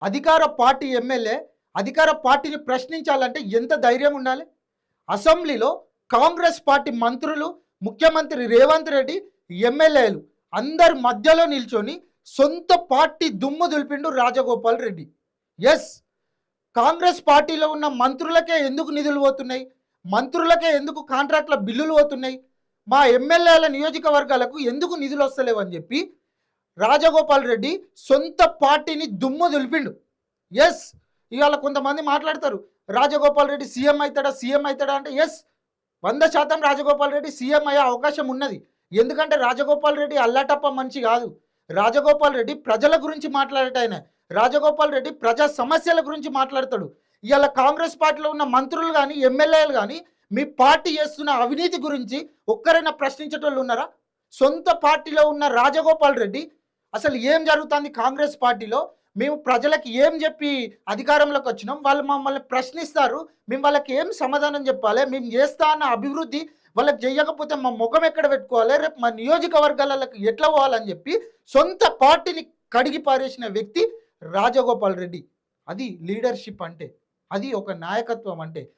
అధికార party MLA అధికార పార్టీని ప్రశ్నించాలంటే ఎంత ధైర్యం ఉండాలి? అసెంబ్లీలో కాంగ్రెస్ పార్టీ మంత్రులు, ముఖ్యమంత్రి రేవంత్ రెడ్డి, ఎమ్మెల్యేలు అందరి మధ్యలో నిల్చొని సొంత పార్టీ దుమ్ము దులిపిండు రాజగోపాల్ రెడ్డి. ఎస్, కాంగ్రెస్ పార్టీలో ఉన్న మంత్రులకే ఎందుకు నిధులు పోతున్నాయి, మంత్రులకే ఎందుకు కాంట్రాక్ట్ల బిల్లులు పోతున్నాయి, మా ఎమ్మెల్యేల నియోజకవర్గాలకు ఎందుకు నిధులు వస్తలేవని చెప్పి రాజగోపాల్ రెడ్డి సొంత పార్టీని దుమ్ము దులిపిండు. ఎస్, ఇవాళ కొంతమంది మాట్లాడతారు రాజగోపాల్ రెడ్డి సీఎం అవుతాడా అంటే ఎస్, 100% రాజగోపాల్ రెడ్డి సీఎం అయ్యే అవకాశం ఉన్నది. ఎందుకంటే రాజగోపాల్ రెడ్డి అల్లాటప్ప మనిషి కాదు. రాజగోపాల్ రెడ్డి ప్రజల గురించి మాట్లాడేటాయన. రాజగోపాల్ రెడ్డి ప్రజా సమస్యల గురించి మాట్లాడతాడు. ఇవాళ కాంగ్రెస్ పార్టీలో ఉన్న మంత్రులు కానీ ఎమ్మెల్యేలు కానీ మీ పార్టీ చేస్తున్న అవినీతి గురించి ఒక్కరైనా ప్రశ్నించేటోళ్ళు ఉన్నారా? సొంత పార్టీలో ఉన్న రాజగోపాల్ రెడ్డి అసలు ఏం జరుగుతుంది కాంగ్రెస్ పార్టీలో, మేము ప్రజలకు ఏం చెప్పి అధికారంలోకి వచ్చినాం, వాళ్ళు మమ్మల్ని ప్రశ్నిస్తారు, మేము వాళ్ళకి ఏం సమాధానం చెప్పాలి, మేము చేస్తా అన్న అభివృద్ధి వాళ్ళకి చేయకపోతే మా ముఖం ఎక్కడ పెట్టుకోవాలి, రేపు మా నియోజకవర్గాలకు ఎట్లా పోవాలని చెప్పి సొంత పార్టీని కడిగి పారేసిన వ్యక్తి రాజగోపాల్ రెడ్డి. అది లీడర్షిప్ అంటే, అది ఒక నాయకత్వం అంటే.